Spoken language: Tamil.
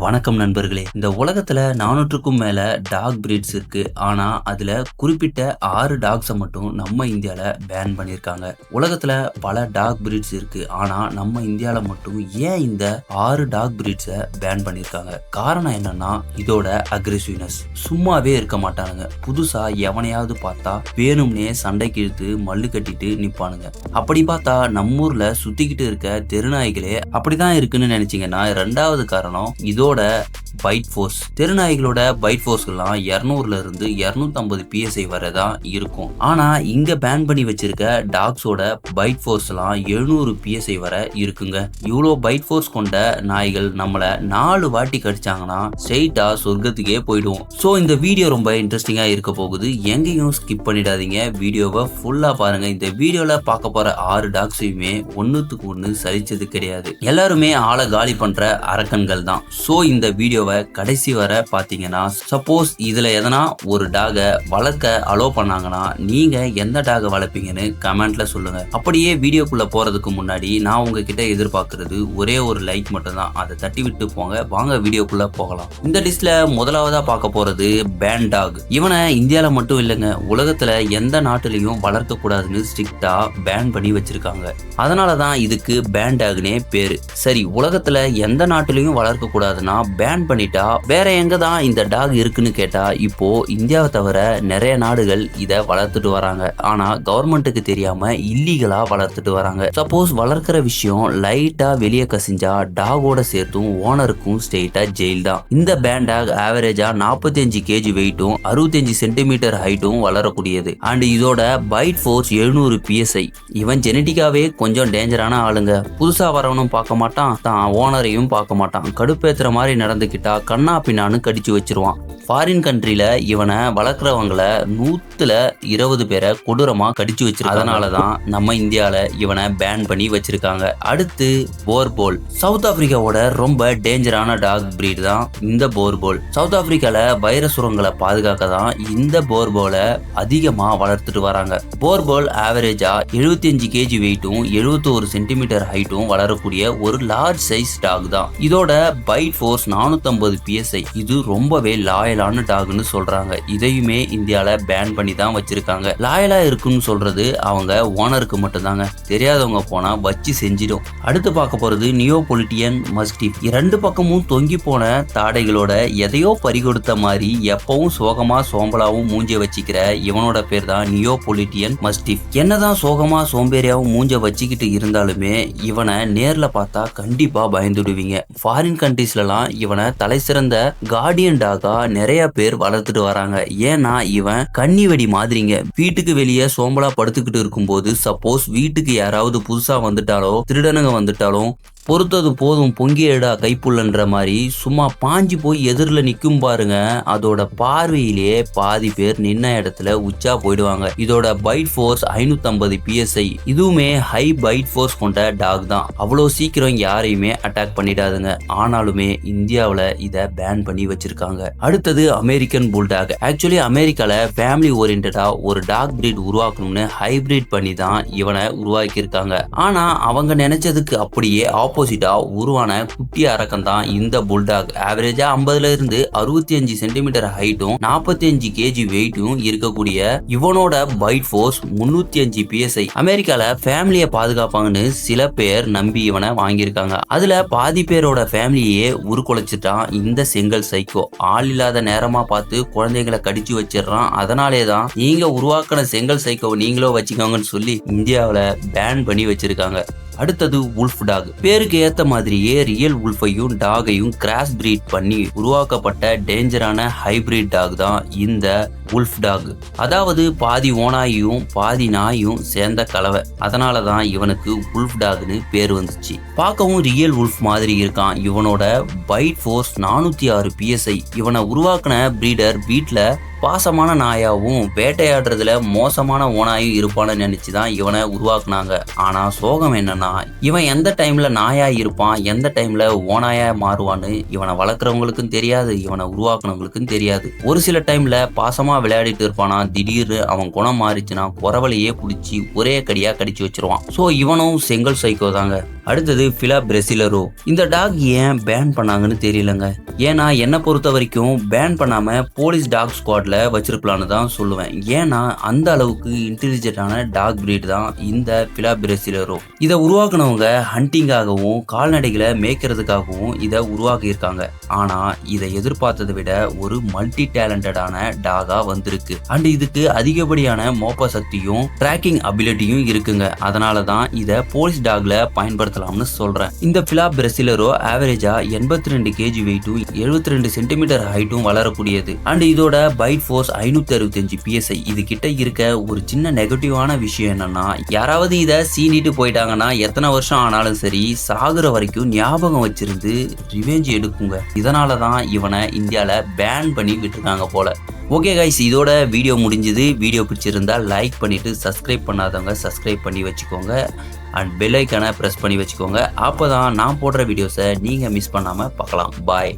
வணக்கம் நண்பர்களே. இந்த உலகத்துல 400க்கும் மேல டாக் பிரீட்ஸ் இருக்கு. ஆனா அதுல குறிப்பிட்ட 6 டாக்ஸை மட்டும் நம்ம இந்தியால பேன் பண்ணிருக்காங்க. உலகத்துல பல டாக் பிரீட்ஸ் இருக்கு. ஆனா நம்ம இந்தியால மட்டும் ஏன் இந்த 6 டாக் பிரீட்ஸை பேன் பண்ணிருக்காங்க? காரணம் என்னன்னா இதோட அக்ரெசிவ்னஸ். சும்மாவே இருக்க மாட்டானுங்க. புதுசா எவனையாவது பார்த்தா வேணும்னே சண்டைக்கு இழுத்து மல்லு கட்டிட்டு நிப்பானுங்க. அப்படி பார்த்தா நம்ம ஊர்ல சுத்திக்கிட்டு இருக்க தெருநாய்களே அப்படிதான் இருக்குன்னு நினைச்சீங்கன்னா ரெண்டாவது காரணம் இதோட பைட் ஃபோர்ஸ். தெருநாய்களோட பைட் ஃபோர்ஸ் எல்லாம் 200ல இருந்து 250 PSI வரை தான் இருக்கும். ஆனா இங்க பேன் பண்ணி வச்சிருக்க டாக்ஸோட பைட் ஃபோர்ஸ் எல்லாம் 700 PSI வரை இருக்குங்க. இவ்வளோ பைட் ஃபோர்ஸ் கொண்ட நாய்கள் நம்மள 4 வாட்டி கடிச்சாங்கன்னா ஸ்ட்ரெயிட்டா சொர்க்கத்துக்கே போயிடுவோம். ஸோ இந்த வீடியோ ரொம்ப இன்ட்ரெஸ்டிங்கா இருக்க போகுது. எங்கேயும் ஸ்கிப் பண்ணிடாதீங்க. வீடியோவை ஃபுல்லா பாருங்க. இந்த வீடியோல பார்க்க போற 6 டாக்ஸையுமே ஒன்னுத்துக்கு ஒண்ணு சலிச்சது கிடையாது. எல்லாருமே ஆளை காலி பண்ற அரக்கன்கள் தான். ஸோ இந்த வீடியோவை கடைசி வரை பார்த்தீங்கன்னா சப்போஸ் இதுல எதனா ஒரு டாகை வளர்க்க அலோ பண்ணாங்கன்னா நீங்க எந்த டாகை வளர்ப்பீங்கன்னு கமெண்ட்ல சொல்லுங்க. அப்படியே வீடியோக்குள்ள போறதுக்கு முன்னாடி நான் உங்ககிட்ட எதிர்பார்க்கறது ஒரே ஒரு லைக் மட்டும் தான். அதை தட்டி விட்டு போங்க. வாங்க வீடியோக்குள்ள போகலாம். இந்த லிஸ்ட்ல முதலாவதா பார்க்க போறது பேன் டாக். இவனை இந்தியால மட்டும் இல்லைங்க, உலகத்துல எந்த நாட்டிலையும் வளர்க்க கூடாதுன்னு ஸ்ட்ரிக்டா பேன் பண்ணி வச்சிருக்காங்க. அதனாலதான் இதுக்கு பேன் டாக்னே பேரு. சரி, உலகத்துல எந்த நாட்டிலையும் வளர்க்க கூடாதுன்னா பேன் பண்ணிட்டா வேற எங்க தான் இந்த டாக் இருக்குன்னு கேட்டா இப்போ இந்தியாவை தவிர நிறைய நாடுகள் இதை வளர்த்துட்டு வராங்க. ஆனா கவர்மெண்ட்டுக்கு தெரியாம இல்லீகலா வளர்த்துட்டு வராங்க. சப்போஸ் வளர்க்கிற விஷயம் லைட்டா வெளியே கசிஞ்சா டாகோட சேர்த்தும் ஓனருக்கும் ஸ்ட்ரெயிட்டா ஜெயில் தான். இந்த பேன் டாக் ஆவரேஜா 45 kg வெயிட்டும் 65 சென்டிமீட்டர் ஹைட்டும் வளரக்கூடியது. அண்ட் இதோட பைட் ஃபோர்ஸ் 700 PSI. இவன் ஜெனட்டிக்காவே கொஞ்சம் டேஞ்சரான ஆளுங்க. புதுசா வரவனும் பார்க்க மாட்டான், தான் ஓனரையும் பார்க்க மாட்டான். கடுப்பேத்துற மாதிரி நடந்துக்கிட்டா கண்ணா பின்னான்னு கடிச்சு வச்சிருவான். ஃபாரின் கண்ட்ரில இவனை வளர்க்குறவங்கள 120 பேரை கொடூரமா கடிச்சு வச்சிருக்காங்க. அதனாலதான் நம்ம இந்தியால இவனை பேன் பண்ணி வச்சிருக்காங்க. அடுத்து போர்போல். சவுத் ஆப்பிரிக்காவோட ரொம்ப டேஞ்சரான டாக் பிரீட் தான் இந்த போர்போல். சவுத் ஆப்பிரிக்கால வைரஸ் சுரங்களை பாதுகாக்க தான் இந்த போர்போலை அதிகமா வளர்த்துட்டு வராங்க. போர்போல் ஆவரேஜா 75 kg வெயிட்டும் 71 சென்டிமீட்டர் ஹைட்டும் வளரக்கூடிய ஒரு லார்ஜ் சைஸ் டாக் தான். இதோட பைட் ஃபோர்ஸ் 450 PSI. இது ரொம்பவே லாயலான டாக்னு சொல்றாங்க. இதையுமே இந்தியால பேன் பண்ணி தான் வச்சிருக்காங்க. லாயலா இருக்குன்னு சொல்றது அவங்க ஓனருக்கு மட்டும் தாங்க. தெரியாதவங்க போனா வச்சு செஞ்சிடும். அடுத்து பார்க்க போறது நியோபொலிட்டியன் மஸ்டிஃப். இரண்டு பக்கமும் தொங்கி போன தாடைகளோட எதையோ பறிகொடுத்த மாதிரி எப்பவும் சோகமா சோம்பலாவும் மூஞ்ச வச்சுக்கிற இவனோட பேர் தான் நியோபொலிட்டியன் மஸ்டிஃப். என்னதான் சோகமா சோம்பேறியாவும் மூஞ்ச வச்சுக்கிட்டு இருந்தாலுமே இவனை நேர்ல பார்த்தா கண்டிப்பா பயந்துடுவீங்க. ஃபாரின் கண்ட்ரீஸ்லாம் இவனை தலை சிறந்த கார்டியன் டாகா நிறைய பேர் வளர்த்துட்டு வராங்க. ஏன்னா இவன் கன்னி வெடி மாதிரிங்க. வீட்டுக்கு வெளியே சோம்பலா படுத்துக்கிட்டு இருக்கும்போது சப்போஸ் வீட்டுக்கு யாராவது புதுசா வந்துட்டாலோ திருடனுங்க வந்துட்டாலும் பொறுத்தது போதும் பொங்கியடா கைப்புள்ளன்ற மாதிரி சும்மா பாஞ்சு போய் எதிரில் நிற்கும் பாருங்க. அதோட பார்வையிலேயே பாதி பேர் நின்ன இடத்துல உச்சா போயிடுவாங்க. இதோட பைட் ஃபோர்ஸ் 550 PSI. இதுவுமே ஹை பைட் ஃபோர்ஸ் கொண்ட டாக் தான். அவ்வளோ சீக்கிரம் யாரையுமே அட்டாக் பண்ணிடாதுங்க. ஆனாலுமே இந்தியாவில் இதை பேன் பண்ணி வச்சிருக்காங்க. அடுத்தது அமெரிக்கன் புல்டாக். ஆக்சுவலி அமெரிக்கால ஃபேமிலி ஓரியன்டா ஒரு டாக் பிரீட் உருவாக்கணும்னு ஹைபிரிட் பண்ணி தான் இவனை உருவாக்கியிருக்காங்க. ஆனா அவங்க நினைச்சதுக்கு அப்படியே ஆப்போசிட்டா உருவான குட்டி அரக்கன் தான் இந்த புல்டாக். ஆவரேஜா 50ல இருந்து 65 சென்டிமீட்டர் ஹைட்டும் 45 kg வெயிட்டும் இருக்கக்கூடிய இவனோட பைட் ஃபோர்ஸ் 305 PSI. அமெரிக்கால ஃபேமிலியை பாதுகாப்பாங்கன்னு சில பேர் நம்பி இவனை வாங்கியிருக்காங்க. அதுல பாதி பேரோட ஃபேமிலியே உருக்குலைச்சிட்டான் இந்த செங்கல் சைக்கோ. ஆள் இல்லாத நேரமா பார்த்து குழந்தைகளை கடிச்சு வச்சிடறான். அதனாலே தான் நீங்க உருவாக்கின செங்கல் சைக்கோவை நீங்களோ வச்சுக்கோங்கன்னு சொல்லி இந்தியாவில் பேன் பண்ணி வச்சிருக்காங்க. அடுத்தது உல்ஃப் டாக். பேருக்கு ஏத்த மாதிரியே ரியல் உல்ஃபையும் டாகையும் கிராஸ் பிரீட் பண்ணி உருவாக்கப்பட்ட டேஞ்சரான ஹைபிரிட் டாக் தான் இந்த உல்ஃப் டாக். அதாவது பாதி ஓனாயும் பாதி நாயும் சேர்ந்த கலவை. அதனால தான் இவனுக்கு உல்ஃப் டாக்னு பேர் வந்துச்சு. பார்க்கவும் ரியல் உல்ஃப் மாதிரி இருக்கான். இவனோட பைட் ஃபோர்ஸ் 406 PSI. இவனை உருவாக்கின பிரீடர் வீட்டில் பாசமான நாயாவும் வேட்டையாடுறதுல மோசமான ஓனாயும் இருப்பான்னு நினைச்சுதான் இவனை உருவாக்குனாங்க. ஆனா சோகம் என்னன்னா இவன் எந்த டைம்ல நாயா இருப்பான் எந்த டைம்ல ஓனாயா மாறுவான்னு இவனை வளர்க்குறவங்களுக்கும் தெரியாது, இவனை உருவாக்குனவங்களுக்கும் தெரியாது. ஒரு சில டைம்ல பாசமா விளையாடிட்டு இருப்பானா, திடீர்னு அவன் குணம் மாறிச்சுன்னா குறவலையே பிடிச்சி ஒரே கடியா கடிச்சு வச்சிருவான். ஸோ இவனும் செங்கல் சைக்கோ தாங்க. அடுத்தது ஃபிலா பிரசிலரோ. இந்த டாக் ஏன் பேன் பண்ணாங்கன்னு தெரியலங்க. ஏன்னா என்னை பொறுத்த வரைக்கும் பேன் பண்ணாம போலீஸ் டாக் ஸ்குவாட்ல வச்சிருக்கலாம்னு தான் சொல்லுவேன். ஏன்னா அந்த அளவுக்கு இன்டெலிஜென்ட்டான டாக் பிரீட் தான் இந்த ஃபிலா பிரசிலரோ. இதை உருவாக்குனவங்க ஹண்டிங்காகவும் கால்நடைகளை மேய்க்கிறதுக்காகவும் இதை உருவாக்கியிருக்காங்க. ஆனா இதை எதிர்பார்த்ததை விட ஒரு மல்டி டேலண்டடான டாகா வந்திருக்கு. அண்ட் இதுக்கு அதிகப்படியான மோப்ப சக்தியும் ட்ராக்கிங் அபிலிட்டியும் இருக்குங்க. அதனால தான் இதை போலீஸ் டாக்ல பயன்படுத்தலாம்னு சொல்றேன். இந்த ஃபிலா பிரசிலரோ ஆவரேஜா 82 kg வெயிட்டும் 72 சென்டிமீட்டர் ஹைட்டும் வளரக்கூடியது. அண்ட் இதோட பைட் ஃபோர்ஸ் 565 PSI. இது கிட்ட இருக்க ஒரு சின்ன நெகட்டிவான விஷயம் என்னன்னா, யாராவது இதை சீண்டிட்டு போயிட்டாங்கன்னா எத்தனை வருஷம் ஆனாலும் சரி சாகுற வரைக்கும் ஞாபகம் வச்சிருந்து ரிவெஞ்ச் எடுக்குங்க. இதனால தான் இவனை இந்தியால பேன் பண்ணி விட்டுருக்காங்க போல. ஓகே கைஸ், இதோட வீடியோ முடிஞ்சுது. வீடியோ பிடிச்சிருந்தா லைக் பண்ணிட்டு சப்ஸ்கிரைப் பண்ணாதவங்க சப்ஸ்கிரைப் பண்ணி வச்சுக்கோங்க. அண்ட் பெல் ஐக்கானை ப்ரெஸ் பண்ணி வச்சுக்கோங்க. அப்போ தான் நான் போடுற வீடியோஸை நீங்கள் மிஸ் பண்ணாமல் பார்க்கலாம். பாய்.